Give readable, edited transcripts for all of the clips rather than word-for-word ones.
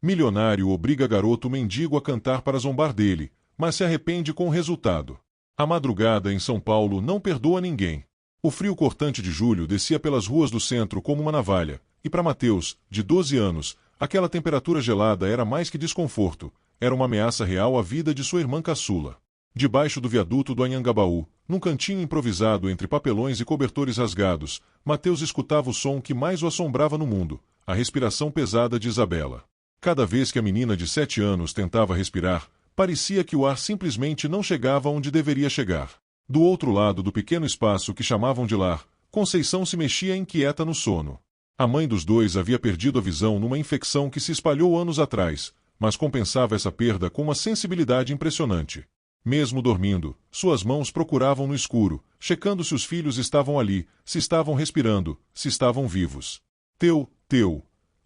Milionário obriga garoto mendigo a cantar para zombar dele, mas se arrepende com o resultado. A madrugada em São Paulo não perdoa ninguém. O frio cortante de julho descia pelas ruas do centro como uma navalha, e para Mateus, de 12 anos, aquela temperatura gelada era mais que desconforto, era uma ameaça real à vida de sua irmã caçula. Debaixo do viaduto do Anhangabaú, num cantinho improvisado entre papelões e cobertores rasgados, Mateus escutava o som que mais o assombrava no mundo, a respiração pesada de Isabela. Cada vez que a menina de 7 anos tentava respirar, parecia que o ar simplesmente não chegava onde deveria chegar. Do outro lado do pequeno espaço que chamavam de lar, Conceição se mexia inquieta no sono. A mãe dos dois havia perdido a visão numa infecção que se espalhou anos atrás, mas compensava essa perda com uma sensibilidade impressionante. Mesmo dormindo, suas mãos procuravam no escuro, checando se os filhos estavam ali, se estavam respirando, se estavam vivos. Teu,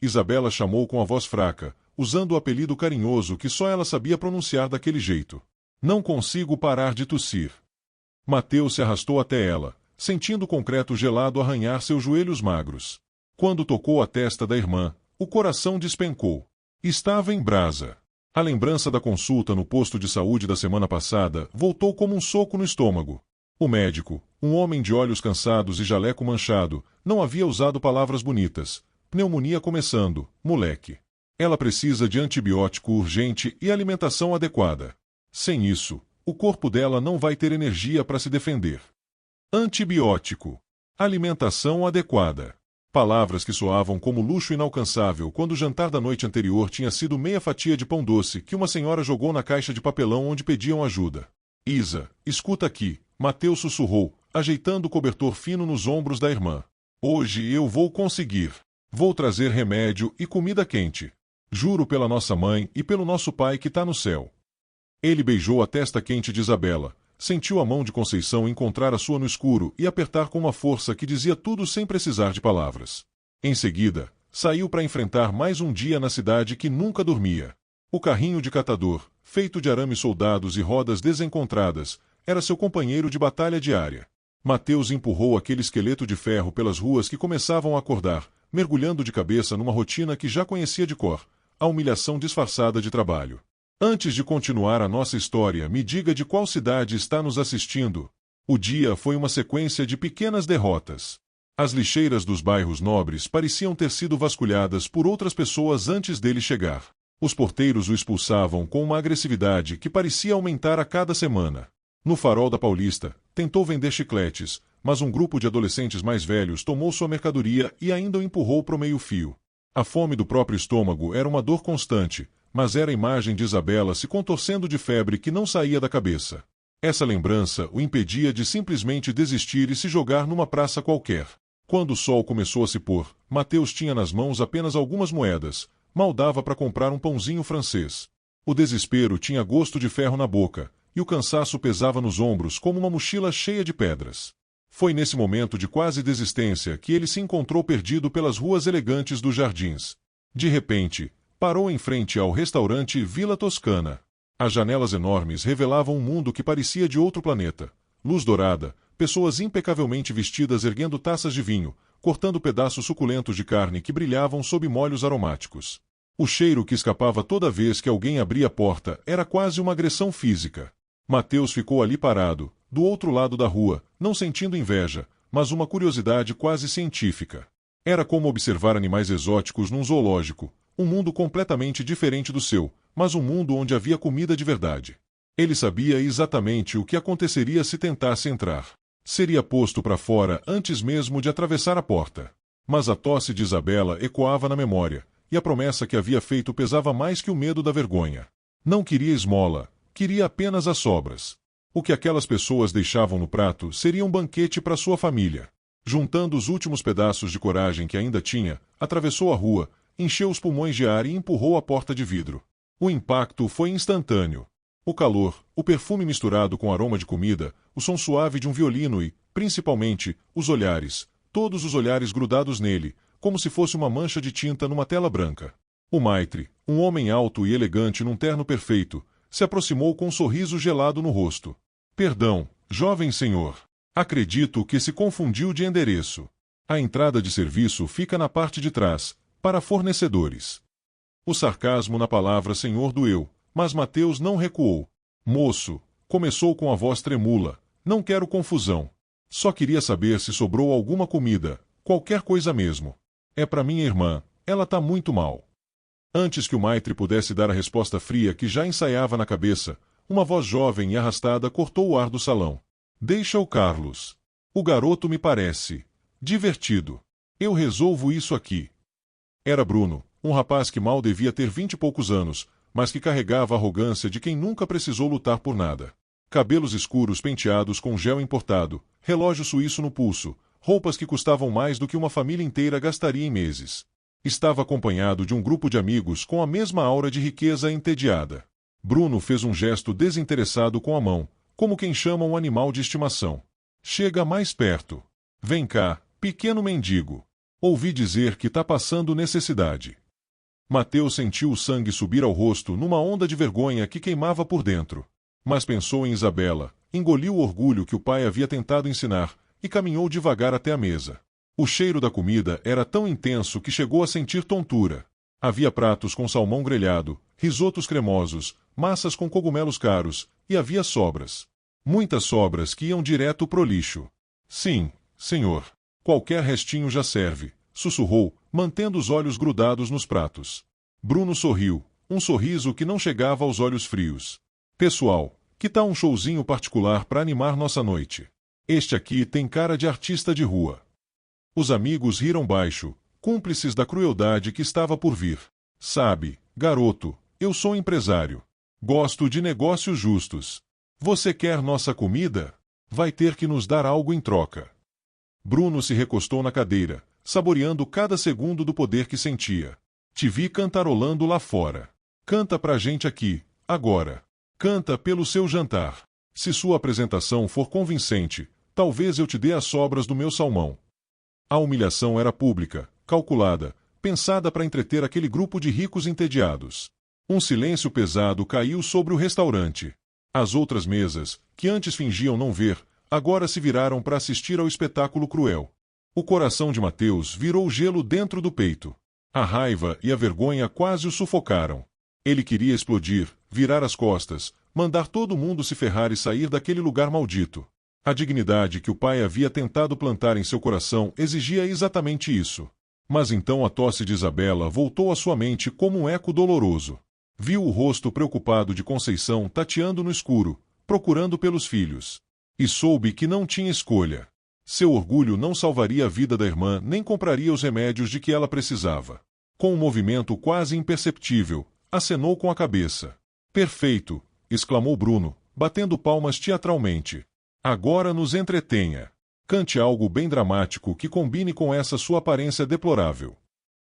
Isabela chamou com a voz fraca, usando o apelido carinhoso que só ela sabia pronunciar daquele jeito. Não consigo parar de tossir. Mateus se arrastou até ela, sentindo o concreto gelado arranhar seus joelhos magros. Quando tocou a testa da irmã, o coração despencou. Estava em brasa. A lembrança da consulta no posto de saúde da semana passada voltou como um soco no estômago. O médico, um homem de olhos cansados e jaleco manchado, não havia usado palavras bonitas. Pneumonia começando, moleque. Ela precisa de antibiótico urgente e alimentação adequada. Sem isso, o corpo dela não vai ter energia para se defender. Antibiótico. Alimentação adequada. Palavras que soavam como luxo inalcançável quando o jantar da noite anterior tinha sido meia fatia de pão doce que uma senhora jogou na caixa de papelão onde pediam ajuda. Isa, escuta aqui, Mateus sussurrou, ajeitando o cobertor fino nos ombros da irmã. Hoje eu vou conseguir. Vou trazer remédio e comida quente. Juro pela nossa mãe e pelo nosso pai que está no céu. Ele beijou a testa quente de Isabela, sentiu a mão de Conceição encontrar a sua no escuro e apertar com uma força que dizia tudo sem precisar de palavras. Em seguida, saiu para enfrentar mais um dia na cidade que nunca dormia. O carrinho de catador, feito de arame soldados e rodas desencontradas, era seu companheiro de batalha diária. Mateus empurrou aquele esqueleto de ferro pelas ruas que começavam a acordar, mergulhando de cabeça numa rotina que já conhecia de cor, a humilhação disfarçada de trabalho. Antes de continuar a nossa história, me diga de qual cidade está nos assistindo. O dia foi uma sequência de pequenas derrotas. As lixeiras dos bairros nobres pareciam ter sido vasculhadas por outras pessoas antes dele chegar. Os porteiros o expulsavam com uma agressividade que parecia aumentar a cada semana. No farol da Paulista, tentou vender chicletes, mas um grupo de adolescentes mais velhos tomou sua mercadoria e ainda o empurrou para o meio-fio. A fome do próprio estômago era uma dor constante, mas era a imagem de Isabela se contorcendo de febre que não saía da cabeça. Essa lembrança o impedia de simplesmente desistir e se jogar numa praça qualquer. Quando o sol começou a se pôr, Mateus tinha nas mãos apenas algumas moedas. Mal dava para comprar um pãozinho francês. O desespero tinha gosto de ferro na boca, e o cansaço pesava nos ombros como uma mochila cheia de pedras. Foi nesse momento de quase desistência que ele se encontrou perdido pelas ruas elegantes dos jardins. De repente, parou em frente ao restaurante Vila Toscana. As janelas enormes revelavam um mundo que parecia de outro planeta. Luz dourada, pessoas impecavelmente vestidas erguendo taças de vinho, cortando pedaços suculentos de carne que brilhavam sob molhos aromáticos. O cheiro que escapava toda vez que alguém abria a porta era quase uma agressão física. Mateus ficou ali parado, do outro lado da rua, não sentindo inveja, mas uma curiosidade quase científica. Era como observar animais exóticos num zoológico, um mundo completamente diferente do seu, mas um mundo onde havia comida de verdade. Ele sabia exatamente o que aconteceria se tentasse entrar. Seria posto para fora antes mesmo de atravessar a porta. Mas a tosse de Isabela ecoava na memória, e a promessa que havia feito pesava mais que o medo da vergonha. Não queria esmola, queria apenas as sobras. O que aquelas pessoas deixavam no prato seria um banquete para sua família. Juntando os últimos pedaços de coragem que ainda tinha, atravessou a rua, encheu os pulmões de ar e empurrou a porta de vidro. O impacto foi instantâneo. O calor, o perfume misturado com aroma de comida, o som suave de um violino e, principalmente, os olhares, todos os olhares grudados nele, como se fosse uma mancha de tinta numa tela branca. O maitre, um homem alto e elegante num terno perfeito, se aproximou com um sorriso gelado no rosto. Perdão, jovem senhor. Acredito que se confundiu de endereço. A entrada de serviço fica na parte de trás, para fornecedores. O sarcasmo na palavra senhor doeu, mas Mateus não recuou. Moço, começou com a voz tremula, não quero confusão. Só queria saber se sobrou alguma comida, qualquer coisa mesmo. É para minha irmã, ela tá muito mal. Antes que o maitre pudesse dar a resposta fria que já ensaiava na cabeça, uma voz jovem e arrastada cortou o ar do salão. Deixa o Carlos. O garoto me parece divertido. Eu resolvo isso aqui. Era Bruno, um rapaz que mal devia ter 20 e poucos anos, mas que carregava a arrogância de quem nunca precisou lutar por nada. Cabelos escuros penteados com gel importado, relógio suíço no pulso, roupas que custavam mais do que uma família inteira gastaria em meses. Estava acompanhado de um grupo de amigos com a mesma aura de riqueza entediada. Bruno fez um gesto desinteressado com a mão, como quem chama um animal de estimação. Chega mais perto. Vem cá, pequeno mendigo. Ouvi dizer que tá passando necessidade. Mateus sentiu o sangue subir ao rosto numa onda de vergonha que queimava por dentro. Mas pensou em Isabela, engoliu o orgulho que o pai havia tentado ensinar e caminhou devagar até a mesa. O cheiro da comida era tão intenso que chegou a sentir tontura. Havia pratos com salmão grelhado, risotos cremosos, massas com cogumelos caros, e havia sobras. Muitas sobras que iam direto pro lixo. Sim, senhor. Qualquer restinho já serve, sussurrou, mantendo os olhos grudados nos pratos. Bruno sorriu, um sorriso que não chegava aos olhos frios. Pessoal, que tal um showzinho particular para animar nossa noite? Este aqui tem cara de artista de rua. Os amigos riram baixo, cúmplices da crueldade que estava por vir. Sabe, garoto, eu sou empresário. Gosto de negócios justos. Você quer nossa comida? Vai ter que nos dar algo em troca. Bruno se recostou na cadeira, saboreando cada segundo do poder que sentia. Te vi cantarolando lá fora. Canta pra gente aqui, agora. Canta pelo seu jantar. Se sua apresentação for convincente, talvez eu te dê as sobras do meu salmão. A humilhação era pública, calculada, pensada para entreter aquele grupo de ricos entediados. Um silêncio pesado caiu sobre o restaurante. As outras mesas, que antes fingiam não ver, agora se viraram para assistir ao espetáculo cruel. O coração de Mateus virou gelo dentro do peito. A raiva e a vergonha quase o sufocaram. Ele queria explodir, virar as costas, mandar todo mundo se ferrar e sair daquele lugar maldito. A dignidade que o pai havia tentado plantar em seu coração exigia exatamente isso. Mas então a tosse de Isabela voltou à sua mente como um eco doloroso. Viu o rosto preocupado de Conceição tateando no escuro, procurando pelos filhos. E soube que não tinha escolha. Seu orgulho não salvaria a vida da irmã nem compraria os remédios de que ela precisava. Com um movimento quase imperceptível, acenou com a cabeça. Perfeito! Exclamou Bruno, batendo palmas teatralmente. Agora nos entretenha. Cante algo bem dramático que combine com essa sua aparência deplorável.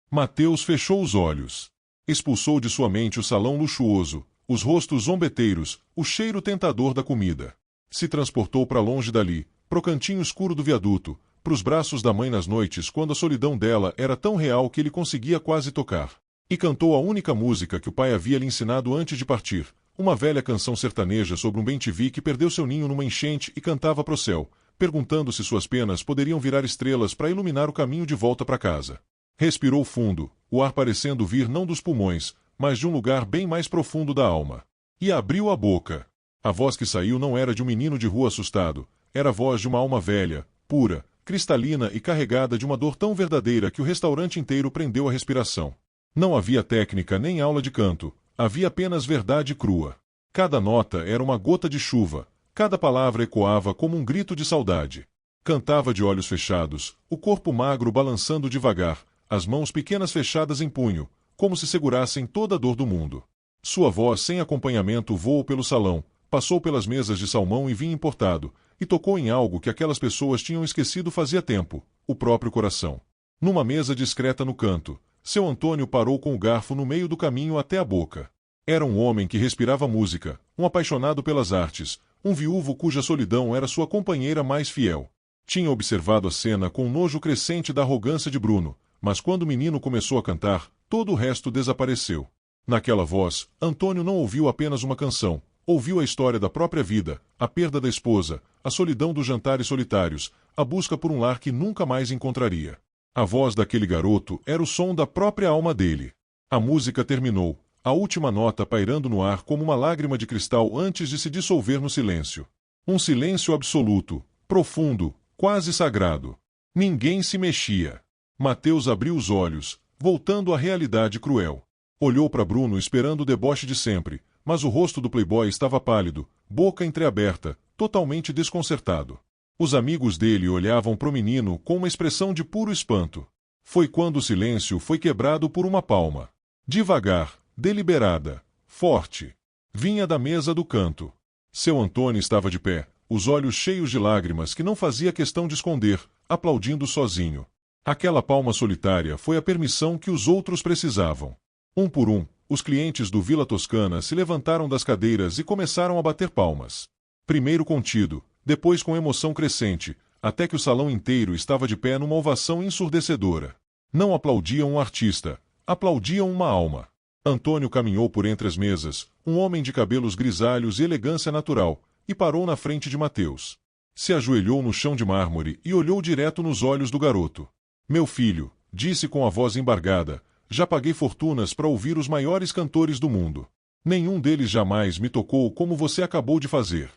Mateus fechou os olhos. Expulsou de sua mente o salão luxuoso, os rostos zombeteiros, o cheiro tentador da comida. Se transportou para longe dali, pro cantinho escuro do viaduto, pros braços da mãe nas noites quando a solidão dela era tão real que ele conseguia quase tocar. E cantou a única música que o pai havia lhe ensinado antes de partir, uma velha canção sertaneja sobre um bem-te-vi que perdeu seu ninho numa enchente e cantava pro céu, perguntando se suas penas poderiam virar estrelas para iluminar o caminho de volta para casa. Respirou fundo, o ar parecendo vir não dos pulmões, mas de um lugar bem mais profundo da alma. E abriu a boca. A voz que saiu não era de um menino de rua assustado, era a voz de uma alma velha, pura, cristalina e carregada de uma dor tão verdadeira que o restaurante inteiro prendeu a respiração. Não havia técnica nem aula de canto, havia apenas verdade crua. Cada nota era uma gota de chuva, cada palavra ecoava como um grito de saudade. Cantava de olhos fechados, o corpo magro balançando devagar, as mãos pequenas fechadas em punho, como se segurassem toda a dor do mundo. Sua voz sem acompanhamento voou pelo salão, passou pelas mesas de salmão e vinho importado, e tocou em algo que aquelas pessoas tinham esquecido fazia tempo, o próprio coração. Numa mesa discreta no canto, seu Antônio parou com o garfo no meio do caminho até a boca. Era um homem que respirava música, um apaixonado pelas artes, um viúvo cuja solidão era sua companheira mais fiel. Tinha observado a cena com nojo crescente da arrogância de Bruno, mas quando o menino começou a cantar, todo o resto desapareceu. Naquela voz, Antônio não ouviu apenas uma canção, ouviu a história da própria vida, a perda da esposa, a solidão dos jantares solitários, a busca por um lar que nunca mais encontraria. A voz daquele garoto era o som da própria alma dele. A música terminou, a última nota pairando no ar como uma lágrima de cristal antes de se dissolver no silêncio. Um silêncio absoluto, profundo, quase sagrado. Ninguém se mexia. Mateus abriu os olhos, voltando à realidade cruel. Olhou para Bruno esperando o deboche de sempre, mas o rosto do playboy estava pálido, boca entreaberta, totalmente desconcertado. Os amigos dele olhavam para o menino com uma expressão de puro espanto. Foi quando o silêncio foi quebrado por uma palma. Devagar, deliberada, forte. Vinha da mesa do canto. Seu Antônio estava de pé, os olhos cheios de lágrimas que não fazia questão de esconder, aplaudindo sozinho. Aquela palma solitária foi a permissão que os outros precisavam. Um por um, os clientes do Vila Toscana se levantaram das cadeiras e começaram a bater palmas. Primeiro contido, depois com emoção crescente, até que o salão inteiro estava de pé numa ovação ensurdecedora. Não aplaudiam um artista, aplaudiam uma alma. Antônio caminhou por entre as mesas, um homem de cabelos grisalhos e elegância natural, e parou na frente de Mateus. Se ajoelhou no chão de mármore e olhou direto nos olhos do garoto. Meu filho, disse com a voz embargada, já paguei fortunas para ouvir os maiores cantores do mundo. Nenhum deles jamais me tocou como você acabou de fazer.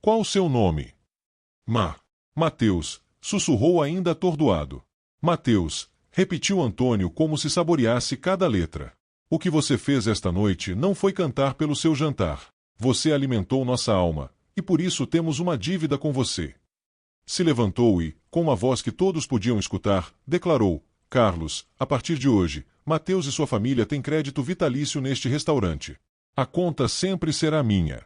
Qual o seu nome? Mateus, sussurrou ainda atordoado. Mateus, repetiu Antônio como se saboreasse cada letra. O que você fez esta noite não foi cantar pelo seu jantar. Você alimentou nossa alma, e por isso temos uma dívida com você. Se levantou e, com uma voz que todos podiam escutar, declarou: Carlos, a partir de hoje, Mateus e sua família têm crédito vitalício neste restaurante. A conta sempre será minha.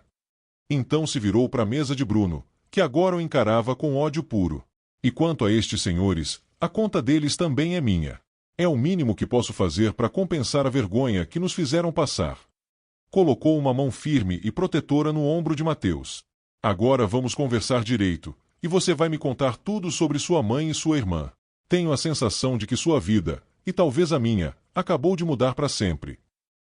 Então se virou para a mesa de Bruno, que agora o encarava com ódio puro. E quanto a estes senhores, a conta deles também é minha. É o mínimo que posso fazer para compensar a vergonha que nos fizeram passar. Colocou uma mão firme e protetora no ombro de Mateus. Agora vamos conversar direito, e você vai me contar tudo sobre sua mãe e sua irmã. Tenho a sensação de que sua vida, e talvez a minha, acabou de mudar para sempre.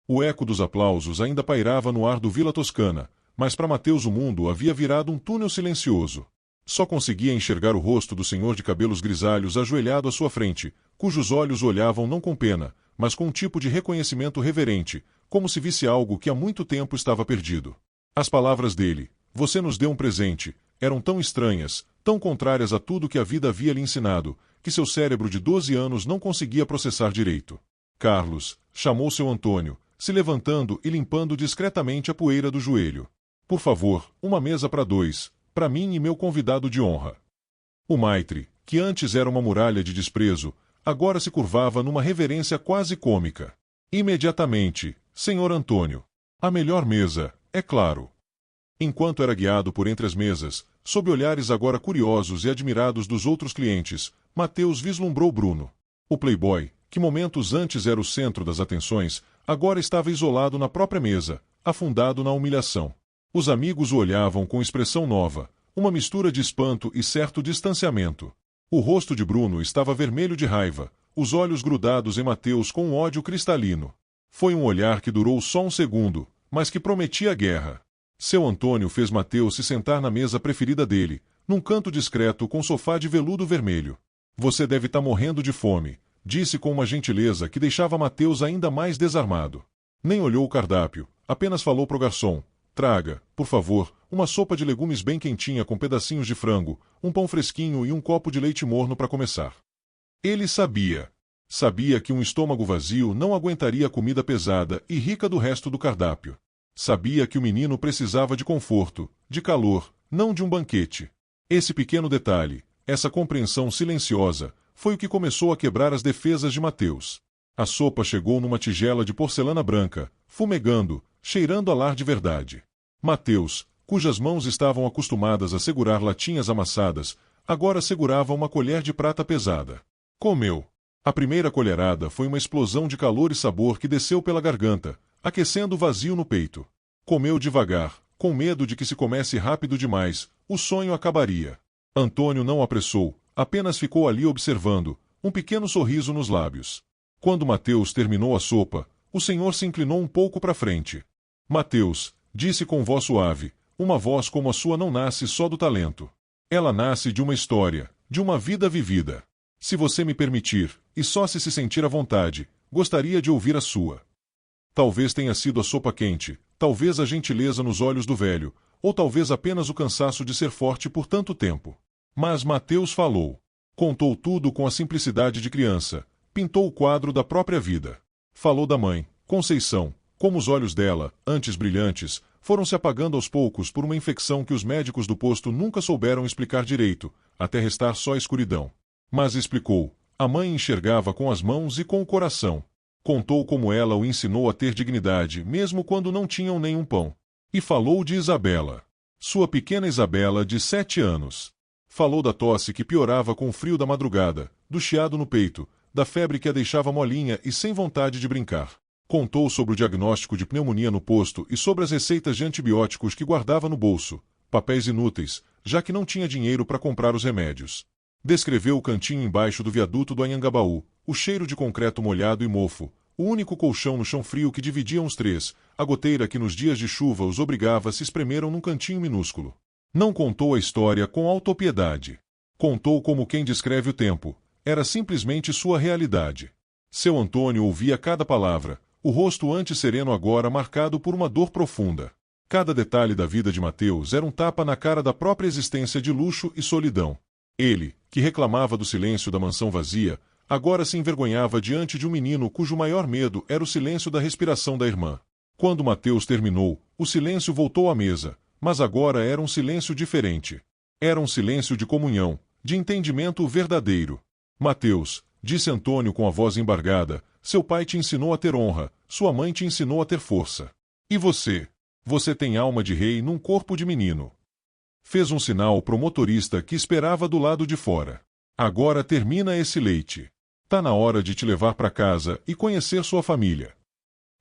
O eco dos aplausos ainda pairava no ar do Vila Toscana, mas para Mateus o mundo havia virado um túnel silencioso. Só conseguia enxergar o rosto do senhor de cabelos grisalhos ajoelhado à sua frente, cujos olhos o olhavam não com pena, mas com um tipo de reconhecimento reverente, como se visse algo que há muito tempo estava perdido. As palavras dele, você nos deu um presente, eram tão estranhas, tão contrárias a tudo que a vida havia lhe ensinado, que seu cérebro de 12 anos não conseguia processar direito. Carlos, chamou seu Antônio, se levantando e limpando discretamente a poeira do joelho. Por favor, uma mesa para dois, para mim e meu convidado de honra. O maitre, que antes era uma muralha de desprezo, agora se curvava numa reverência quase cômica. Imediatamente, senhor Antônio. A melhor mesa, é claro. Enquanto era guiado por entre as mesas, sob olhares agora curiosos e admirados dos outros clientes, Mateus vislumbrou Bruno. O playboy, que momentos antes era o centro das atenções, agora estava isolado na própria mesa, afundado na humilhação. Os amigos o olhavam com expressão nova, uma mistura de espanto e certo distanciamento. O rosto de Bruno estava vermelho de raiva, os olhos grudados em Mateus com um ódio cristalino. Foi um olhar que durou só um segundo, mas que prometia guerra. Seu Antônio fez Mateus se sentar na mesa preferida dele, num canto discreto com sofá de veludo vermelho. Você deve estar morrendo de fome, disse com uma gentileza que deixava Mateus ainda mais desarmado. Nem olhou o cardápio, apenas falou para o garçom: traga, por favor, uma sopa de legumes bem quentinha com pedacinhos de frango, um pão fresquinho e um copo de leite morno para começar. Ele sabia. Sabia que um estômago vazio não aguentaria a comida pesada e rica do resto do cardápio. Sabia que o menino precisava de conforto, de calor, não de um banquete. Esse pequeno detalhe, essa compreensão silenciosa, foi o que começou a quebrar as defesas de Mateus. A sopa chegou numa tigela de porcelana branca, fumegando, cheirando a lar de verdade. Mateus, cujas mãos estavam acostumadas a segurar latinhas amassadas, agora segurava uma colher de prata pesada. Comeu. A primeira colherada foi uma explosão de calor e sabor que desceu pela garganta, aquecendo o vazio no peito. Comeu devagar, com medo de que se comesse rápido demais, o sonho acabaria. Antônio não apressou, apenas ficou ali observando, um pequeno sorriso nos lábios. Quando Mateus terminou a sopa, o senhor se inclinou um pouco para frente. Mateus, disse com voz suave, uma voz como a sua não nasce só do talento. Ela nasce de uma história, de uma vida vivida. Se você me permitir, e só se sentir à vontade, gostaria de ouvir a sua. Talvez tenha sido a sopa quente, talvez a gentileza nos olhos do velho, ou talvez apenas o cansaço de ser forte por tanto tempo. Mas Mateus falou. Contou tudo com a simplicidade de criança, pintou o quadro da própria vida. Falou da mãe, Conceição, como os olhos dela, antes brilhantes, foram se apagando aos poucos por uma infecção que os médicos do posto nunca souberam explicar direito, até restar só escuridão. Mas explicou. A mãe enxergava com as mãos e com o coração. Contou como ela o ensinou a ter dignidade, mesmo quando não tinham nenhum pão. E falou de Isabela. Sua pequena Isabela, de 7 anos. Falou da tosse que piorava com o frio da madrugada, do chiado no peito, da febre que a deixava molinha e sem vontade de brincar. Contou sobre o diagnóstico de pneumonia no posto e sobre as receitas de antibióticos que guardava no bolso, papéis inúteis, já que não tinha dinheiro para comprar os remédios. Descreveu o cantinho embaixo do viaduto do Anhangabaú, o cheiro de concreto molhado e mofo, o único colchão no chão frio que dividiam os três, a goteira que nos dias de chuva os obrigava a se espremeram num cantinho minúsculo. Não contou a história com autopiedade. Contou como quem descreve o tempo. Era simplesmente sua realidade. Seu Antônio ouvia cada palavra, o rosto antes sereno agora marcado por uma dor profunda. Cada detalhe da vida de Mateus era um tapa na cara da própria existência de luxo e solidão. Ele, que reclamava do silêncio da mansão vazia, agora se envergonhava diante de um menino cujo maior medo era o silêncio da respiração da irmã. Quando Mateus terminou, o silêncio voltou à mesa, mas agora era um silêncio diferente. Era um silêncio de comunhão, de entendimento verdadeiro. Mateus, disse Antônio com a voz embargada, seu pai te ensinou a ter honra, sua mãe te ensinou a ter força. E você? Você tem alma de rei num corpo de menino. Fez um sinal pro motorista que esperava do lado de fora. Agora termina esse leite. Tá na hora de te levar para casa e conhecer sua família.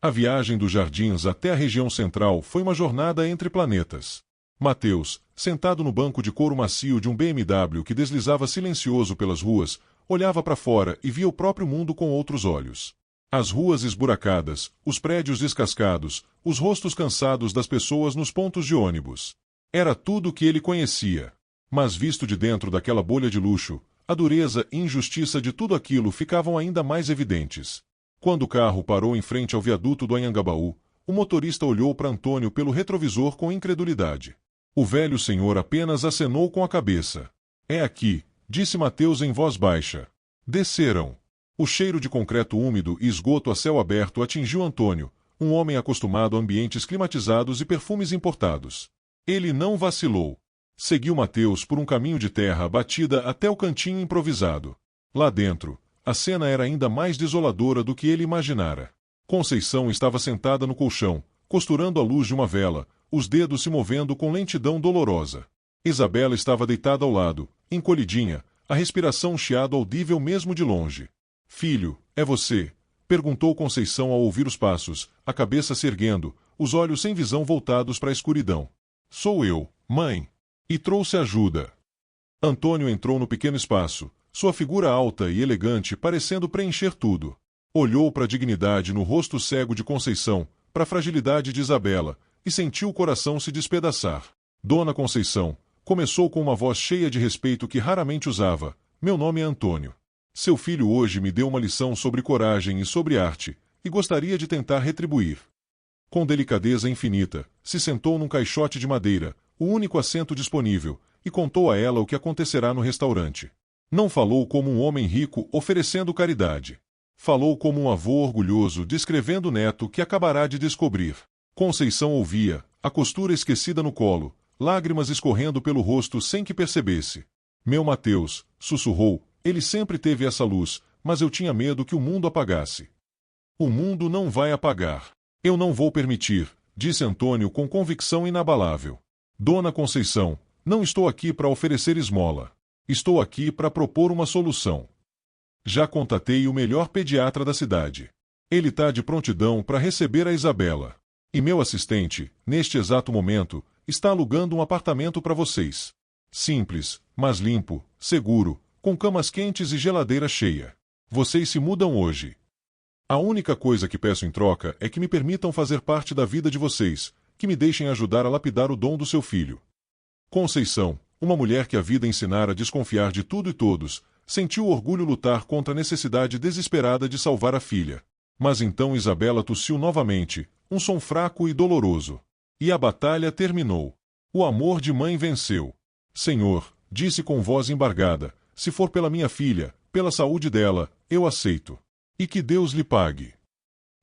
A viagem dos jardins até a região central foi uma jornada entre planetas. Mateus, sentado no banco de couro macio de um BMW que deslizava silencioso pelas ruas, olhava para fora e via o próprio mundo com outros olhos. As ruas esburacadas, os prédios descascados, os rostos cansados das pessoas nos pontos de ônibus. Era tudo o que ele conhecia. Mas visto de dentro daquela bolha de luxo, a dureza e injustiça de tudo aquilo ficavam ainda mais evidentes. Quando o carro parou em frente ao viaduto do Anhangabaú, o motorista olhou para Antônio pelo retrovisor com incredulidade. O velho senhor apenas acenou com a cabeça. É aqui, disse Mateus em voz baixa. Desceram. O cheiro de concreto úmido e esgoto a céu aberto atingiu Antônio, um homem acostumado a ambientes climatizados e perfumes importados. Ele não vacilou. Seguiu Mateus por um caminho de terra batida até o cantinho improvisado. Lá dentro, a cena era ainda mais desoladora do que ele imaginara. Conceição estava sentada no colchão, costurando a luz de uma vela, os dedos se movendo com lentidão dolorosa. Isabela estava deitada ao lado, encolhidinha, a respiração um chiado audível mesmo de longe. Filho, é você? Perguntou Conceição ao ouvir os passos, a cabeça se erguendo, os olhos sem visão voltados para a escuridão. Sou eu, mãe. E trouxe ajuda. Antônio entrou no pequeno espaço, sua figura alta e elegante parecendo preencher tudo. Olhou para a dignidade no rosto cego de Conceição, para a fragilidade de Isabela, e sentiu o coração se despedaçar. Dona Conceição, começou com uma voz cheia de respeito que raramente usava, meu nome é Antônio. Seu filho hoje me deu uma lição sobre coragem e sobre arte, e gostaria de tentar retribuir. Com delicadeza infinita, se sentou num caixote de madeira, o único assento disponível, e contou a ela o que acontecerá no restaurante. Não falou como um homem rico oferecendo caridade. Falou como um avô orgulhoso descrevendo o neto que acabará de descobrir. Conceição ouvia, a costura esquecida no colo, lágrimas escorrendo pelo rosto sem que percebesse. Meu Mateus, sussurrou, ele sempre teve essa luz, mas eu tinha medo que o mundo apagasse. O mundo não vai apagar. Eu não vou permitir, disse Antônio com convicção inabalável. Dona Conceição, não estou aqui para oferecer esmola. Estou aqui para propor uma solução. Já contatei o melhor pediatra da cidade. Ele está de prontidão para receber a Isabela. E meu assistente, neste exato momento, está alugando um apartamento para vocês. Simples, mas limpo, seguro, com camas quentes e geladeira cheia. Vocês se mudam hoje. A única coisa que peço em troca é que me permitam fazer parte da vida de vocês, que me deixem ajudar a lapidar o dom do seu filho. Conceição, uma mulher que a vida ensinara a desconfiar de tudo e todos, sentiu o orgulho lutar contra a necessidade desesperada de salvar a filha. Mas então Isabela tossiu novamente, um som fraco e doloroso. E a batalha terminou. O amor de mãe venceu. Senhor, disse com voz embargada, se for pela minha filha, pela saúde dela, eu aceito. E que Deus lhe pague.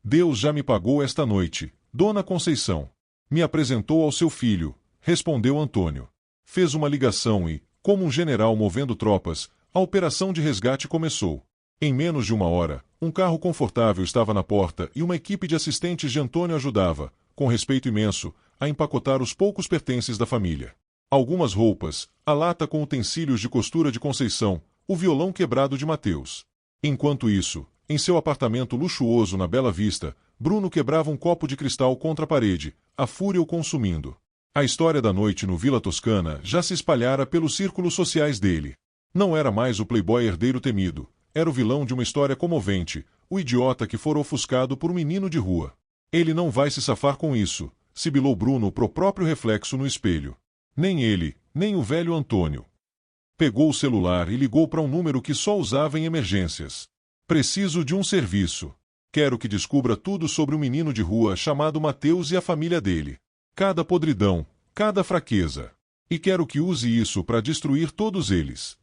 Deus já me pagou esta noite, Dona Conceição. Me apresentou ao seu filho, respondeu Antônio. Fez uma ligação e, como um general movendo tropas, a operação de resgate começou. Em menos de uma hora, um carro confortável estava na porta e uma equipe de assistentes de Antônio ajudava, com respeito imenso, a empacotar os poucos pertences da família. Algumas roupas, a lata com utensílios de costura de Conceição, o violão quebrado de Mateus. Enquanto isso, em seu apartamento luxuoso na Bela Vista, Bruno quebrava um copo de cristal contra a parede, a fúria o consumindo. A história da noite no Vila Toscana já se espalhara pelos círculos sociais dele. Não era mais o playboy herdeiro temido, era o vilão de uma história comovente, o idiota que fora ofuscado por um menino de rua. Ele não vai se safar com isso, sibilou Bruno pro próprio reflexo no espelho. Nem ele, nem o velho Antônio. Pegou o celular e ligou para um número que só usava em emergências. Preciso de um serviço. Quero que descubra tudo sobre um menino de rua chamado Mateus e a família dele. Cada podridão, cada fraqueza. E quero que use isso para destruir todos eles.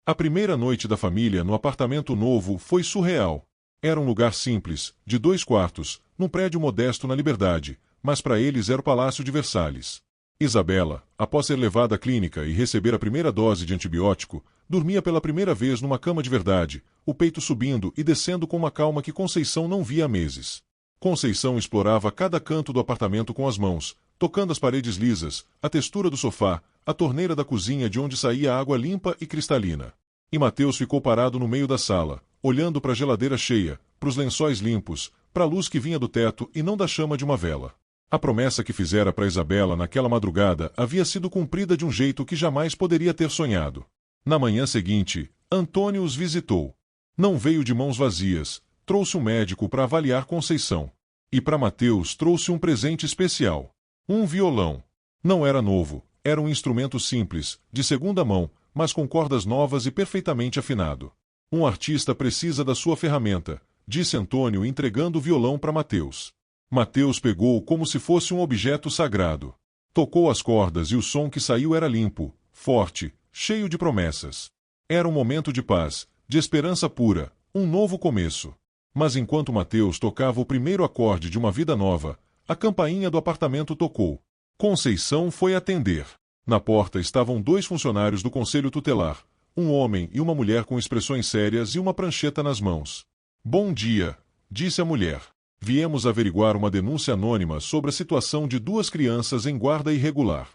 A primeira noite da família no apartamento novo foi surreal. Era um lugar simples, de 2 quartos, num prédio modesto na Liberdade, mas para eles era o Palácio de Versalhes. Isabela, após ser levada à clínica e receber a primeira dose de antibiótico, dormia pela primeira vez numa cama de verdade, o peito subindo e descendo com uma calma que Conceição não via há meses. Conceição explorava cada canto do apartamento com as mãos, tocando as paredes lisas, a textura do sofá, a torneira da cozinha de onde saía água limpa e cristalina. E Mateus ficou parado no meio da sala, olhando para a geladeira cheia, para os lençóis limpos, para a luz que vinha do teto e não da chama de uma vela. A promessa que fizera para Isabela naquela madrugada havia sido cumprida de um jeito que jamais poderia ter sonhado. Na manhã seguinte, Antônio os visitou. Não veio de mãos vazias, trouxe um médico para avaliar Conceição. E para Mateus trouxe um presente especial. Um violão. Não era novo, era um instrumento simples, de segunda mão, mas com cordas novas e perfeitamente afinado. Um artista precisa da sua ferramenta, disse Antônio entregando o violão para Mateus. Mateus pegou como se fosse um objeto sagrado. Tocou as cordas e o som que saiu era limpo, forte, cheio de promessas. Era um momento de paz, de esperança pura, um novo começo. Mas enquanto Mateus tocava o primeiro acorde de uma vida nova, a campainha do apartamento tocou. Conceição foi atender. Na porta estavam 2 funcionários do Conselho Tutelar, um homem e uma mulher com expressões sérias e uma prancheta nas mãos. Bom dia, disse a mulher. Viemos averiguar uma denúncia anônima sobre a situação de 2 crianças em guarda irregular.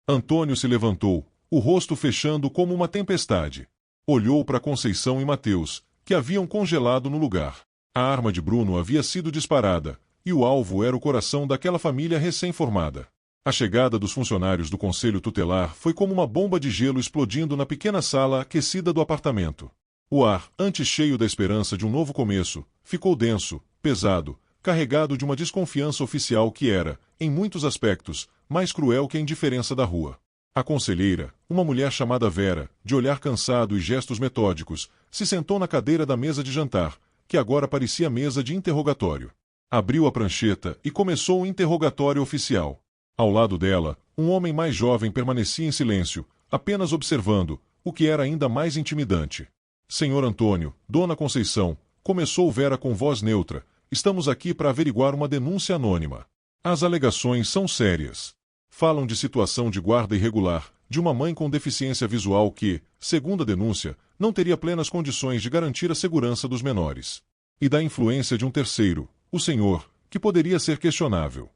Antônio se levantou, o rosto fechando como uma tempestade. Olhou para Conceição e Mateus, que haviam congelado no lugar. A arma de Bruno havia sido disparada, e o alvo era o coração daquela família recém-formada. A chegada dos funcionários do Conselho Tutelar foi como uma bomba de gelo explodindo na pequena sala aquecida do apartamento. O ar, antes cheio da esperança de um novo começo, ficou denso, pesado, carregado de uma desconfiança oficial que era, em muitos aspectos, mais cruel que a indiferença da rua. A conselheira, uma mulher chamada Vera, de olhar cansado e gestos metódicos, se sentou na cadeira da mesa de jantar, que agora parecia mesa de interrogatório. Abriu a prancheta e começou o interrogatório oficial. Ao lado dela, um homem mais jovem permanecia em silêncio, apenas observando, o que era ainda mais intimidante. Senhor Antônio, Dona Conceição, começou Vera com voz neutra, estamos aqui para averiguar uma denúncia anônima. As alegações são sérias. Falam de situação de guarda irregular, de uma mãe com deficiência visual que, segundo a denúncia, não teria plenas condições de garantir a segurança dos menores. E da influência de um terceiro, o senhor, que poderia ser questionável.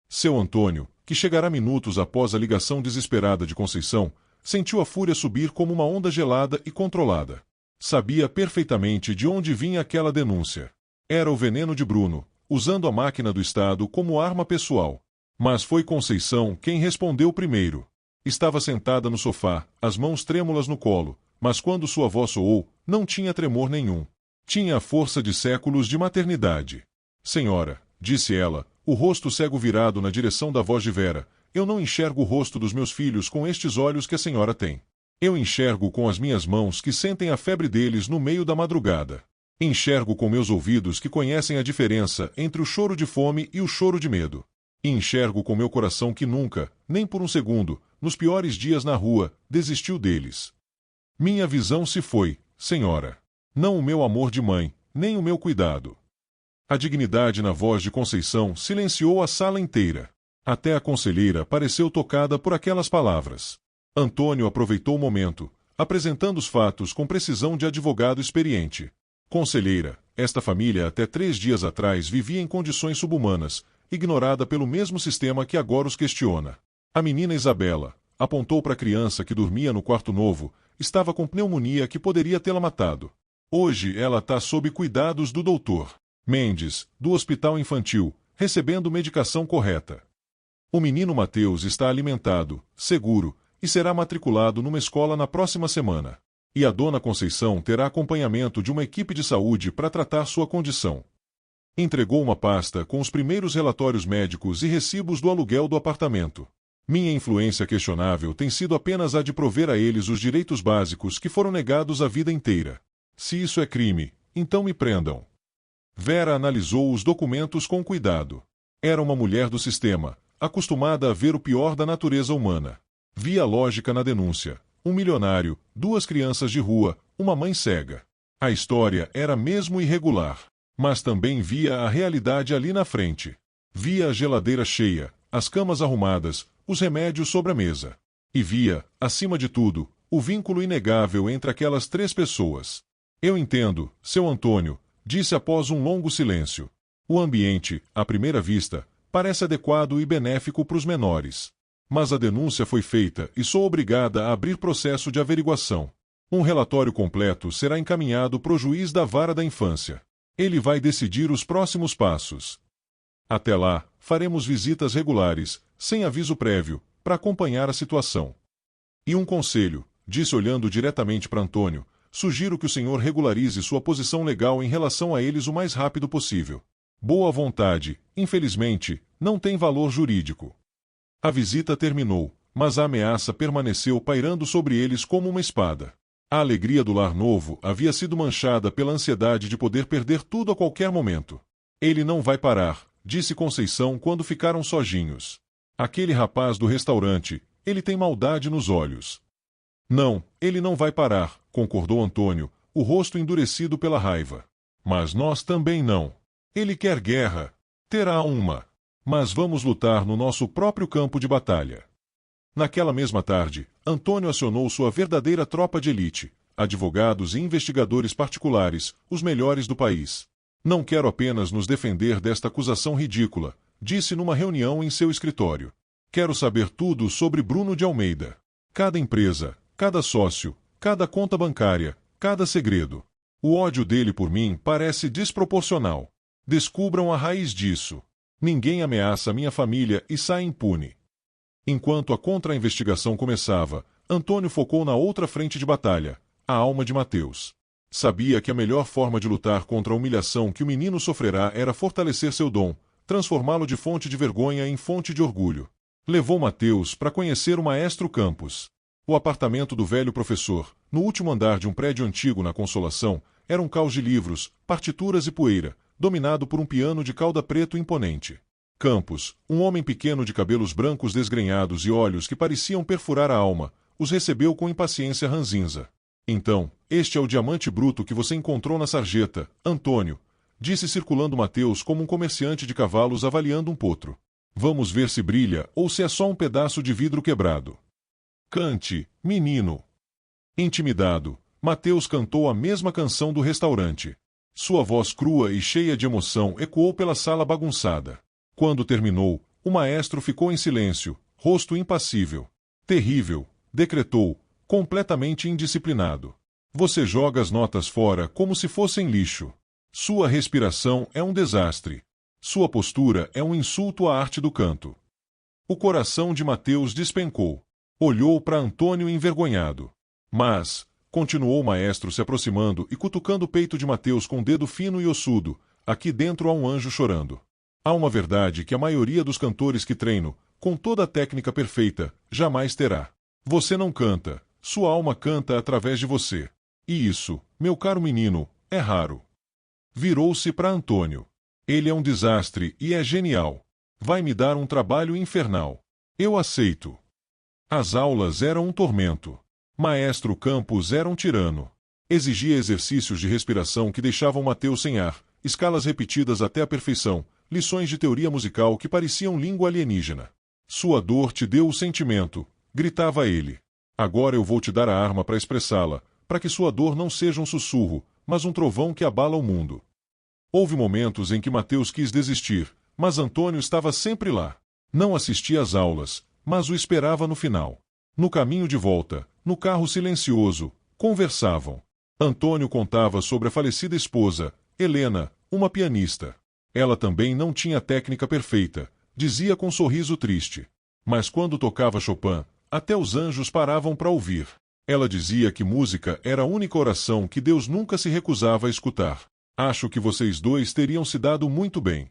Seu Antônio, que chegará minutos após a ligação desesperada de Conceição, sentiu a fúria subir como uma onda gelada e controlada. Sabia perfeitamente de onde vinha aquela denúncia. Era o veneno de Bruno, usando a máquina do Estado como arma pessoal. Mas foi Conceição quem respondeu primeiro. Estava sentada no sofá, as mãos trêmulas no colo, mas quando sua voz soou, não tinha tremor nenhum. Tinha a força de séculos de maternidade. Senhora, disse ela, o rosto cego virado na direção da voz de Vera, eu não enxergo o rosto dos meus filhos com estes olhos que a senhora tem. Eu enxergo com as minhas mãos que sentem a febre deles no meio da madrugada. Enxergo com meus ouvidos que conhecem a diferença entre o choro de fome e o choro de medo. E enxergo com meu coração que nunca, nem por um segundo, nos piores dias na rua, desistiu deles. Minha visão se foi, senhora. Não o meu amor de mãe, nem o meu cuidado. A dignidade na voz de Conceição silenciou a sala inteira. Até a conselheira pareceu tocada por aquelas palavras. Antônio aproveitou o momento, apresentando os fatos com precisão de advogado experiente. Conselheira, esta família até 3 dias atrás vivia em condições subhumanas, ignorada pelo mesmo sistema que agora os questiona. A menina Isabela apontou para a criança que dormia no quarto novo, estava com pneumonia que poderia tê-la matado. Hoje ela está sob cuidados do doutor Mendes, do Hospital Infantil, recebendo medicação correta. O menino Mateus está alimentado, seguro, e será matriculado numa escola na próxima semana. E a dona Conceição terá acompanhamento de uma equipe de saúde para tratar sua condição. Entregou uma pasta com os primeiros relatórios médicos e recibos do aluguel do apartamento. Minha influência questionável tem sido apenas a de prover a eles os direitos básicos que foram negados a vida inteira. Se isso é crime, então me prendam. Vera analisou os documentos com cuidado. Era uma mulher do sistema, acostumada a ver o pior da natureza humana. Via lógica na denúncia. Um milionário, 2 crianças de rua, uma mãe cega. A história era mesmo irregular. Mas também via a realidade ali na frente. Via a geladeira cheia, as camas arrumadas, os remédios sobre a mesa. E via, acima de tudo, o vínculo inegável entre aquelas 3 pessoas. Eu entendo, seu Antônio, disse após um longo silêncio. O ambiente, à primeira vista, parece adequado e benéfico para os menores. Mas a denúncia foi feita e sou obrigada a abrir processo de averiguação. Um relatório completo será encaminhado para o juiz da vara da infância. Ele vai decidir os próximos passos. Até lá, faremos visitas regulares, sem aviso prévio, para acompanhar a situação. E um conselho, disse olhando diretamente para Antônio, sugiro que o senhor regularize sua posição legal em relação a eles o mais rápido possível. Boa vontade, infelizmente, não tem valor jurídico. A visita terminou, mas a ameaça permaneceu pairando sobre eles como uma espada. A alegria do lar novo havia sido manchada pela ansiedade de poder perder tudo a qualquer momento. Ele não vai parar, disse Conceição quando ficaram sozinhos. Aquele rapaz do restaurante, ele tem maldade nos olhos. Não, ele não vai parar, concordou Antônio, o rosto endurecido pela raiva. Mas nós também não. Ele quer guerra. Terá uma. Mas vamos lutar no nosso próprio campo de batalha. Naquela mesma tarde, Antônio acionou sua verdadeira tropa de elite, advogados e investigadores particulares, os melhores do país. Não quero apenas nos defender desta acusação ridícula, disse numa reunião em seu escritório. Quero saber tudo sobre Bruno de Almeida. Cada empresa, cada sócio, cada conta bancária, cada segredo. O ódio dele por mim parece desproporcional. Descubram a raiz disso. Ninguém ameaça minha família e sai impune. Enquanto a contra-investigação começava, Antônio focou na outra frente de batalha, a alma de Mateus. Sabia que a melhor forma de lutar contra a humilhação que o menino sofrerá era fortalecer seu dom, transformá-lo de fonte de vergonha em fonte de orgulho. Levou Mateus para conhecer o maestro Campos. O apartamento do velho professor, no último andar de um prédio antigo na Consolação, era um caos de livros, partituras e poeira, dominado por um piano de cauda preto imponente. Campos, um homem pequeno de cabelos brancos desgrenhados e olhos que pareciam perfurar a alma, os recebeu com impaciência ranzinza. Então, este é o diamante bruto que você encontrou na sarjeta, Antônio, disse circulando Mateus como um comerciante de cavalos avaliando um potro. Vamos ver se brilha ou se é só um pedaço de vidro quebrado. Cante, menino. Intimidado, Mateus cantou a mesma canção do restaurante. Sua voz crua e cheia de emoção ecoou pela sala bagunçada. Quando terminou, o maestro ficou em silêncio, rosto impassível. Terrível, decretou, completamente indisciplinado. Você joga as notas fora como se fossem lixo. Sua respiração é um desastre. Sua postura é um insulto à arte do canto. O coração de Mateus despencou. Olhou para Antônio envergonhado. Mas, continuou o maestro se aproximando e cutucando o peito de Mateus com o dedo fino e ossudo, aqui dentro há um anjo chorando. Há uma verdade que a maioria dos cantores que treino, com toda a técnica perfeita, jamais terá. Você não canta, sua alma canta através de você. E isso, meu caro menino, é raro. Virou-se para Antônio. Ele é um desastre e é genial. Vai me dar um trabalho infernal. Eu aceito. As aulas eram um tormento. Maestro Campos era um tirano. Exigia exercícios de respiração que deixavam Mateus sem ar, escalas repetidas até a perfeição, lições de teoria musical que pareciam língua alienígena. Sua dor te deu o sentimento, gritava ele. Agora eu vou te dar a arma para expressá-la, para que sua dor não seja um sussurro, mas um trovão que abala o mundo. Houve momentos em que Mateus quis desistir, mas Antônio estava sempre lá. Não assistia às aulas, mas o esperava no final. No caminho de volta, no carro silencioso, conversavam. Antônio contava sobre a falecida esposa, Helena, uma pianista. Ela também não tinha técnica perfeita, dizia com um sorriso triste. Mas quando tocava Chopin, até os anjos paravam para ouvir. Ela dizia que música era a única oração que Deus nunca se recusava a escutar. Acho que vocês dois teriam se dado muito bem.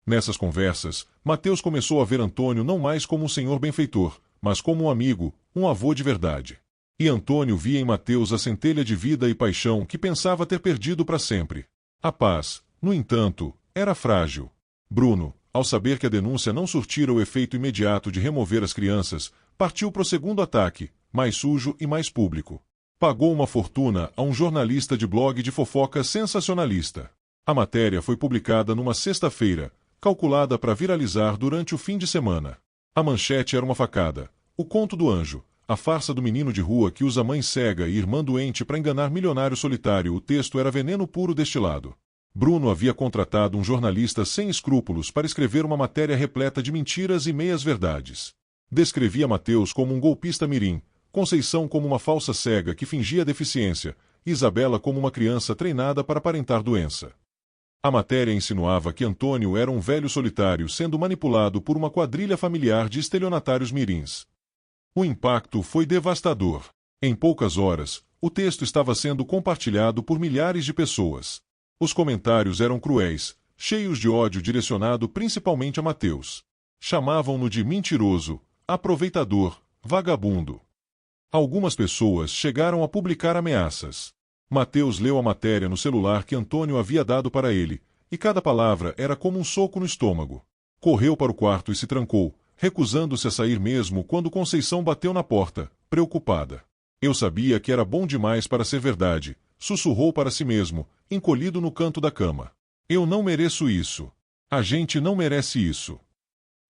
Nessas conversas, Mateus começou a ver Antônio não mais como um senhor benfeitor, mas como um amigo, um avô de verdade. E Antônio via em Mateus a centelha de vida e paixão que pensava ter perdido para sempre. A paz, no entanto, era frágil. Bruno, ao saber que a denúncia não surtira o efeito imediato de remover as crianças, partiu para o segundo ataque, mais sujo e mais público. Pagou uma fortuna a um jornalista de blog de fofoca sensacionalista. A matéria foi publicada numa sexta-feira, calculada para viralizar durante o fim de semana. A manchete era uma facada. O conto do anjo, a farsa do menino de rua que usa mãe cega e irmã doente para enganar milionário solitário. O texto era veneno puro destilado. Bruno havia contratado um jornalista sem escrúpulos para escrever uma matéria repleta de mentiras e meias-verdades. Descrevia Mateus como um golpista mirim, Conceição como uma falsa cega que fingia deficiência, e Isabela como uma criança treinada para aparentar doença. A matéria insinuava que Antônio era um velho solitário sendo manipulado por uma quadrilha familiar de estelionatários mirins. O impacto foi devastador. Em poucas horas, o texto estava sendo compartilhado por milhares de pessoas. Os comentários eram cruéis, cheios de ódio direcionado principalmente a Mateus. Chamavam-no de mentiroso, aproveitador, vagabundo. Algumas pessoas chegaram a publicar ameaças. Mateus leu a matéria no celular que Antônio havia dado para ele, e cada palavra era como um soco no estômago. Correu para o quarto e se trancou, recusando-se a sair mesmo quando Conceição bateu na porta, preocupada. Eu sabia que era bom demais para ser verdade, sussurrou para si mesmo, encolhido no canto da cama. Eu não mereço isso. A gente não merece isso.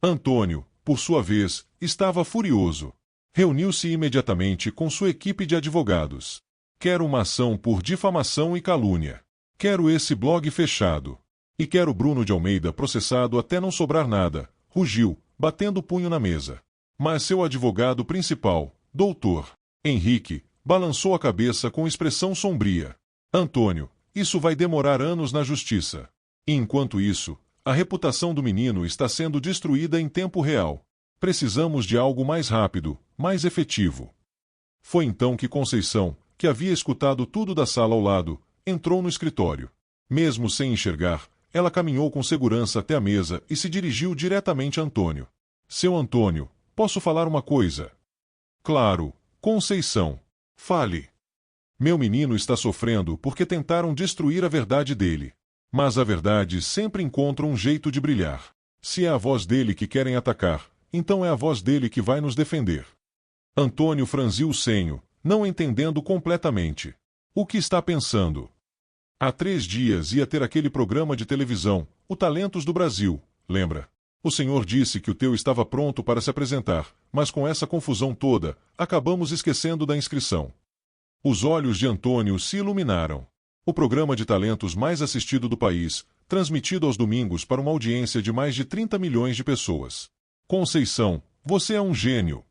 Antônio, por sua vez, estava furioso. Reuniu-se imediatamente com sua equipe de advogados. Quero uma ação por difamação e calúnia. Quero esse blog fechado. E quero Bruno de Almeida processado até não sobrar nada, rugiu, batendo o punho na mesa. Mas seu advogado principal, doutor Henrique, balançou a cabeça com expressão sombria. Antônio, isso vai demorar anos na justiça. E enquanto isso, a reputação do menino está sendo destruída em tempo real. Precisamos de algo mais rápido, mais efetivo. Foi então que Conceição, que havia escutado tudo da sala ao lado, entrou no escritório. Mesmo sem enxergar, ela caminhou com segurança até a mesa e se dirigiu diretamente a Antônio. Seu Antônio, posso falar uma coisa? Claro, Conceição. Fale. Meu menino está sofrendo porque tentaram destruir a verdade dele. Mas a verdade sempre encontra um jeito de brilhar. Se é a voz dele que querem atacar, então é a voz dele que vai nos defender. Antônio franziu o senho, não entendendo completamente. O que está pensando? Há 3 dias ia ter aquele programa de televisão, O Talentos do Brasil, lembra? O senhor disse que o teu estava pronto para se apresentar, mas com essa confusão toda, acabamos esquecendo da inscrição. Os olhos de Antônio se iluminaram. O programa de talentos mais assistido do país, transmitido aos domingos para uma audiência de mais de 30 milhões de pessoas. Conceição, você é um gênio.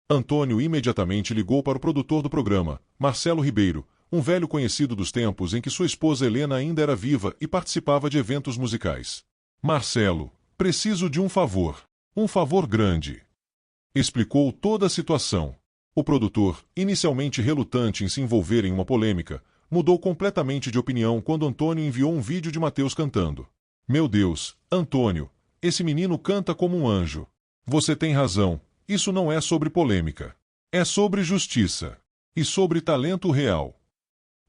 Antônio imediatamente ligou para o produtor do programa, Marcelo Ribeiro, um velho conhecido dos tempos em que sua esposa Helena ainda era viva e participava de eventos musicais. Marcelo, preciso de um favor grande. Explicou toda a situação. O produtor, inicialmente relutante em se envolver em uma polêmica, mudou completamente de opinião quando Antônio enviou um vídeo de Mateus cantando. Meu Deus, Antônio, esse menino canta como um anjo. Você tem razão, isso não é sobre polêmica. É sobre justiça. E sobre talento real.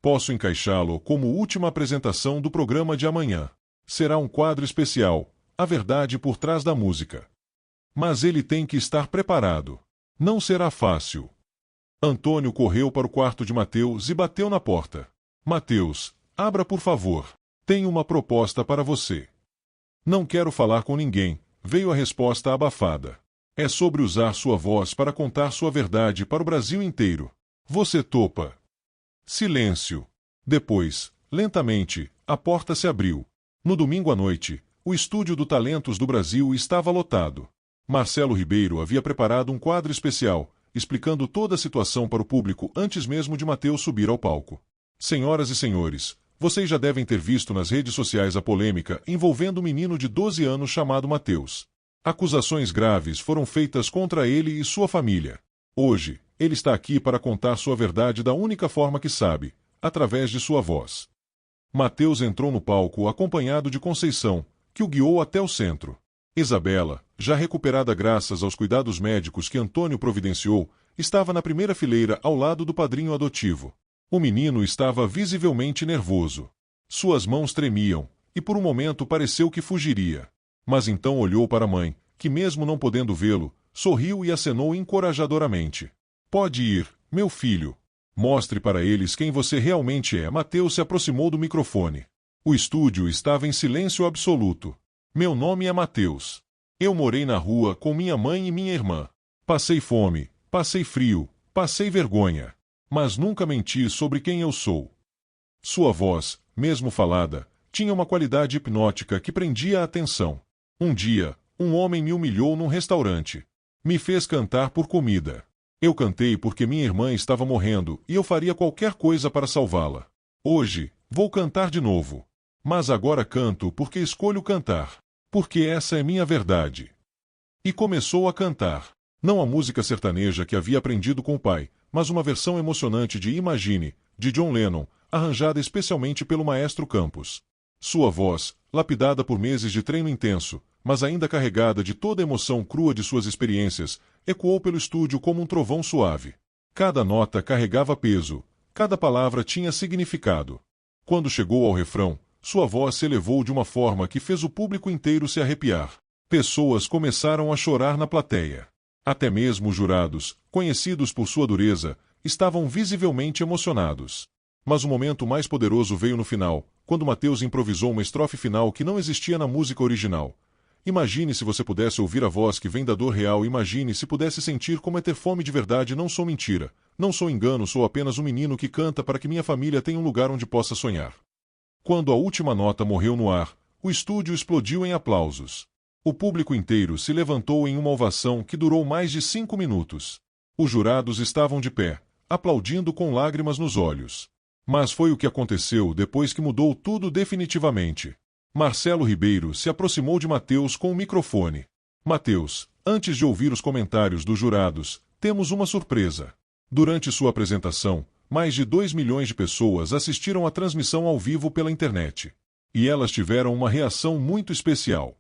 Posso encaixá-lo como última apresentação do programa de amanhã. Será um quadro especial, a verdade por trás da música. Mas ele tem que estar preparado. Não será fácil. Antônio correu para o quarto de Mateus e bateu na porta. Mateus, abra por favor. Tenho uma proposta para você. Não quero falar com ninguém, veio a resposta abafada. É sobre usar sua voz para contar sua verdade para o Brasil inteiro. Você topa? Silêncio. Depois, lentamente, a porta se abriu. No domingo à noite, o estúdio do Talentos do Brasil estava lotado. Marcelo Ribeiro havia preparado um quadro especial, explicando toda a situação para o público antes mesmo de Mateus subir ao palco. Senhoras e senhores, vocês já devem ter visto nas redes sociais a polêmica envolvendo um menino de 12 anos chamado Mateus. Acusações graves foram feitas contra ele e sua família. Hoje, ele está aqui para contar sua verdade da única forma que sabe, através de sua voz. Mateus entrou no palco acompanhado de Conceição, que o guiou até o centro. Isabela, já recuperada graças aos cuidados médicos que Antônio providenciou, estava na primeira fileira ao lado do padrinho adotivo. O menino estava visivelmente nervoso. Suas mãos tremiam, e por um momento pareceu que fugiria. Mas então olhou para a mãe, que mesmo não podendo vê-lo, sorriu e acenou encorajadoramente. Pode ir, meu filho. Mostre para eles quem você realmente é. Mateus se aproximou do microfone. O estúdio estava em silêncio absoluto. Meu nome é Mateus. Eu morei na rua com minha mãe e minha irmã. Passei fome, passei frio, passei vergonha. Mas nunca menti sobre quem eu sou. Sua voz, mesmo falada, tinha uma qualidade hipnótica que prendia a atenção. Um dia, um homem me humilhou num restaurante. Me fez cantar por comida. Eu cantei porque minha irmã estava morrendo e eu faria qualquer coisa para salvá-la. Hoje, vou cantar de novo. Mas agora canto porque escolho cantar. Porque essa é minha verdade. E começou a cantar. Não a música sertaneja que havia aprendido com o pai, mas uma versão emocionante de Imagine, de John Lennon, arranjada especialmente pelo maestro Campos. Sua voz, lapidada por meses de treino intenso, mas ainda carregada de toda a emoção crua de suas experiências, ecoou pelo estúdio como um trovão suave. Cada nota carregava peso, cada palavra tinha significado. Quando chegou ao refrão, sua voz se elevou de uma forma que fez o público inteiro se arrepiar. Pessoas começaram a chorar na plateia. Até mesmo os jurados, conhecidos por sua dureza, estavam visivelmente emocionados. Mas o momento mais poderoso veio no final, quando Mateus improvisou uma estrofe final que não existia na música original. Imagine se você pudesse ouvir a voz que vem da dor real. Imagine se pudesse sentir como é ter fome de verdade. Não sou mentira, não sou engano, sou apenas um menino que canta para que minha família tenha um lugar onde possa sonhar. Quando a última nota morreu no ar, o estúdio explodiu em aplausos. O público inteiro se levantou em uma ovação que durou mais de 5 minutos. Os jurados estavam de pé, aplaudindo com lágrimas nos olhos. Mas foi o que aconteceu depois que mudou tudo definitivamente. Marcelo Ribeiro se aproximou de Mateus com o microfone. Mateus, antes de ouvir os comentários dos jurados, temos uma surpresa. Durante sua apresentação, mais de 2 milhões de pessoas assistiram à transmissão ao vivo pela internet. E elas tiveram uma reação muito especial.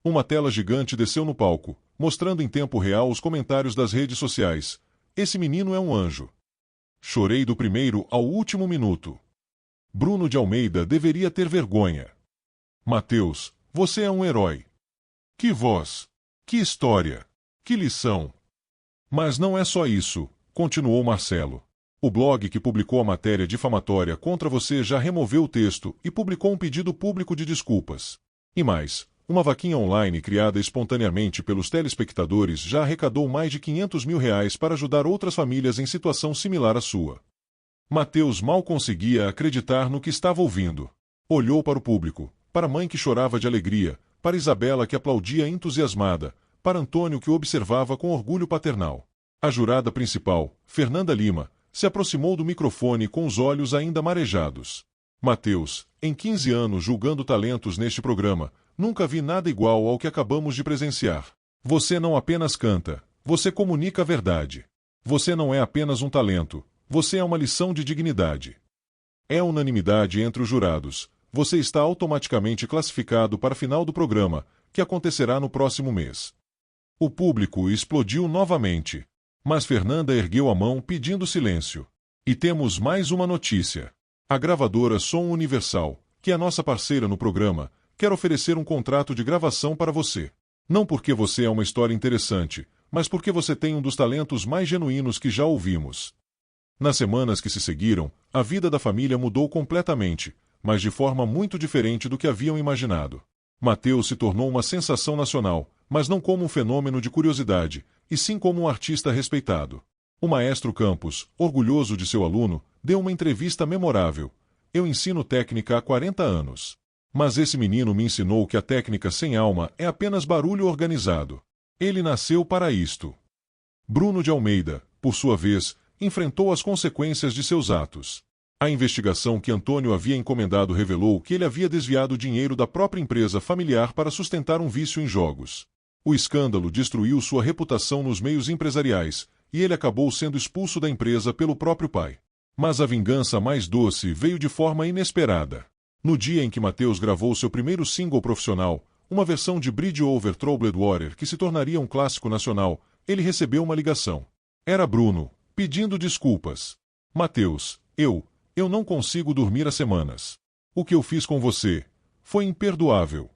Uma tela gigante desceu no palco, mostrando em tempo real os comentários das redes sociais. Esse menino é um anjo. Chorei do primeiro ao último minuto. Bruno de Almeida deveria ter vergonha. Mateus, você é um herói. Que voz! Que história! Que lição! Mas não é só isso, continuou Marcelo. O blog que publicou a matéria difamatória contra você já removeu o texto e publicou um pedido público de desculpas. E mais, uma vaquinha online criada espontaneamente pelos telespectadores já arrecadou mais de R$500 mil para ajudar outras famílias em situação similar à sua. Mateus mal conseguia acreditar no que estava ouvindo. Olhou para o público, para a mãe que chorava de alegria, para Isabela que aplaudia entusiasmada, para Antônio que o observava com orgulho paternal. A jurada principal, Fernanda Lima, se aproximou do microfone com os olhos ainda marejados. Mateus, em 15 anos julgando talentos neste programa, nunca vi nada igual ao que acabamos de presenciar. Você não apenas canta, você comunica a verdade. Você não é apenas um talento, você é uma lição de dignidade. É unanimidade entre os jurados. Você está automaticamente classificado para a final do programa, que acontecerá no próximo mês. O público explodiu novamente. Mas Fernanda ergueu a mão pedindo silêncio. E temos mais uma notícia. A gravadora Som Universal, que é nossa parceira no programa, quer oferecer um contrato de gravação para você. Não porque você é uma história interessante, mas porque você tem um dos talentos mais genuínos que já ouvimos. Nas semanas que se seguiram, a vida da família mudou completamente, mas de forma muito diferente do que haviam imaginado. Mateus se tornou uma sensação nacional, mas não como um fenômeno de curiosidade, e sim como um artista respeitado. O maestro Campos, orgulhoso de seu aluno, deu uma entrevista memorável. Eu ensino técnica há 40 anos. Mas esse menino me ensinou que a técnica sem alma é apenas barulho organizado. Ele nasceu para isto. Bruno de Almeida, por sua vez, enfrentou as consequências de seus atos. A investigação que Antônio havia encomendado revelou que ele havia desviado dinheiro da própria empresa familiar para sustentar um vício em jogos. O escândalo destruiu sua reputação nos meios empresariais, e ele acabou sendo expulso da empresa pelo próprio pai. Mas a vingança mais doce veio de forma inesperada. No dia em que Mateus gravou seu primeiro single profissional, uma versão de Bridge Over Troubled Water que se tornaria um clássico nacional, ele recebeu uma ligação. Era Bruno, pedindo desculpas. Mateus, eu não consigo dormir há semanas. O que eu fiz com você foi imperdoável.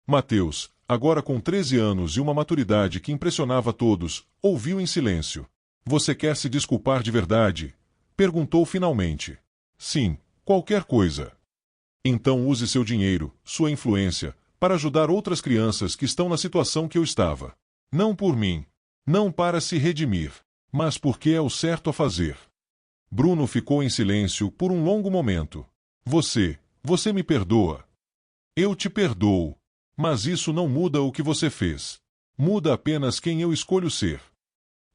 Mateus, agora com 13 anos e uma maturidade que impressionava todos, ouviu em silêncio. Você quer se desculpar de verdade? Perguntou finalmente. Sim, qualquer coisa. Então use seu dinheiro, sua influência, para ajudar outras crianças que estão na situação que eu estava. Não por mim. Não para se redimir. Mas porque é o certo a fazer. Bruno ficou em silêncio por um longo momento. Você me perdoa. Eu te perdoo. Mas isso não muda o que você fez. Muda apenas quem eu escolho ser.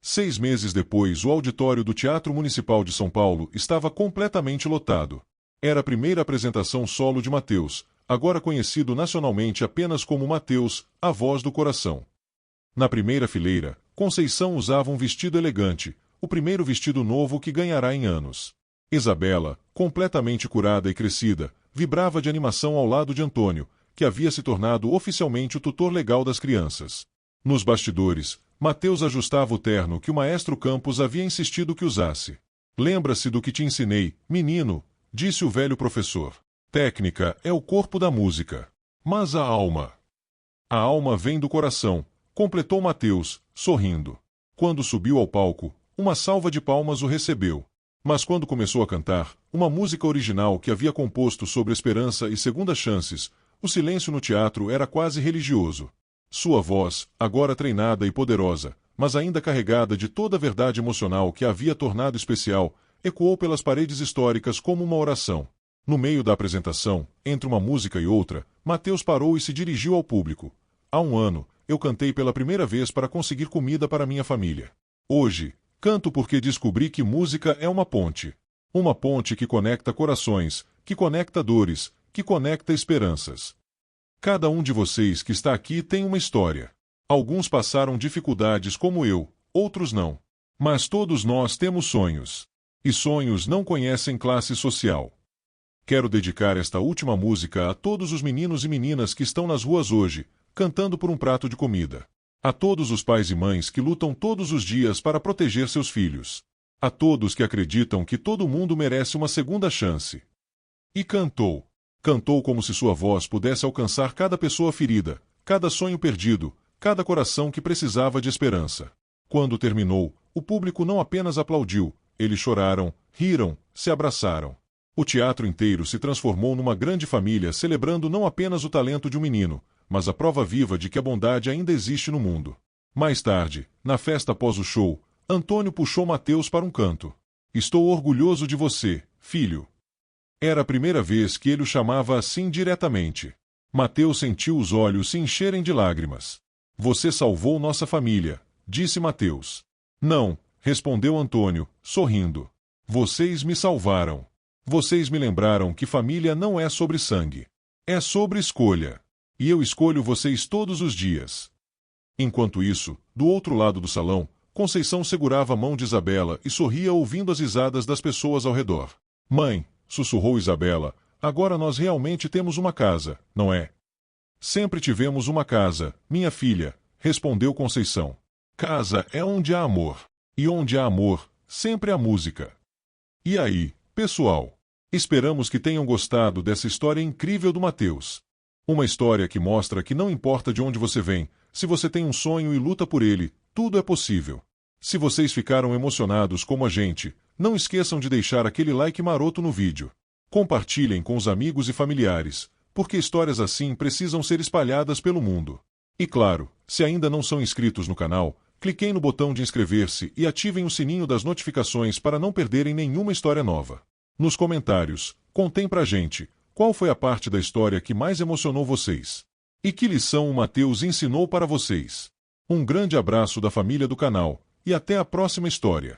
6 meses depois, o auditório do Teatro Municipal de São Paulo estava completamente lotado. Era a primeira apresentação solo de Mateus, agora conhecido nacionalmente apenas como Mateus, a voz do coração. Na primeira fileira, Conceição usava um vestido elegante, o primeiro vestido novo que ganhará em anos. Isabela, completamente curada e crescida, vibrava de animação ao lado de Antônio, que havia se tornado oficialmente o tutor legal das crianças. Nos bastidores, Mateus ajustava o terno que o maestro Campos havia insistido que usasse. Lembra-se do que te ensinei, menino, disse o velho professor. Técnica é o corpo da música. Mas a alma? A alma vem do coração, completou Mateus, sorrindo. Quando subiu ao palco, uma salva de palmas o recebeu. Mas quando começou a cantar, uma música original que havia composto sobre esperança e segundas chances, o silêncio no teatro era quase religioso. Sua voz, agora treinada e poderosa, mas ainda carregada de toda a verdade emocional que a havia tornado especial, ecoou pelas paredes históricas como uma oração. No meio da apresentação, entre uma música e outra, Mateus parou e se dirigiu ao público. Há 1 ano, eu cantei pela primeira vez para conseguir comida para minha família. Hoje, canto porque descobri que música é uma ponte. Uma ponte que conecta corações, que conecta dores, que conecta esperanças. Cada um de vocês que está aqui tem uma história. Alguns passaram dificuldades como eu, outros não. Mas todos nós temos sonhos. E sonhos não conhecem classe social. Quero dedicar esta última música a todos os meninos e meninas que estão nas ruas hoje, cantando por um prato de comida. A todos os pais e mães que lutam todos os dias para proteger seus filhos. A todos que acreditam que todo mundo merece uma segunda chance. E cantou. Cantou como se sua voz pudesse alcançar cada pessoa ferida, cada sonho perdido, cada coração que precisava de esperança. Quando terminou, o público não apenas aplaudiu, eles choraram, riram, se abraçaram. O teatro inteiro se transformou numa grande família celebrando não apenas o talento de um menino, mas a prova viva de que a bondade ainda existe no mundo. Mais tarde, na festa após o show, Antônio puxou Mateus para um canto. Estou orgulhoso de você, filho. Era a primeira vez que ele o chamava assim diretamente. Mateus sentiu os olhos se encherem de lágrimas. Você salvou nossa família, disse Mateus. Não, respondeu Antônio, sorrindo. Vocês me salvaram. Vocês me lembraram que família não é sobre sangue. É sobre escolha. E eu escolho vocês todos os dias. Enquanto isso, do outro lado do salão, Conceição segurava a mão de Isabela e sorria ouvindo as risadas das pessoas ao redor. Mãe, sussurrou Isabela, agora nós realmente temos uma casa, não é? Sempre tivemos uma casa, minha filha, respondeu Conceição. Casa é onde há amor. E onde há amor, sempre há música. E aí, pessoal? Esperamos que tenham gostado dessa história incrível do Mateus. Uma história que mostra que não importa de onde você vem, se você tem um sonho e luta por ele, tudo é possível. Se vocês ficaram emocionados como a gente, não esqueçam de deixar aquele like maroto no vídeo. Compartilhem com os amigos e familiares, porque histórias assim precisam ser espalhadas pelo mundo. E claro, se ainda não são inscritos no canal, cliquem no botão de inscrever-se e ativem o sininho das notificações para não perderem nenhuma história nova. Nos comentários, contem pra gente qual foi a parte da história que mais emocionou vocês. E que lição o Mateus ensinou para vocês. Um grande abraço da família do canal, e até a próxima história.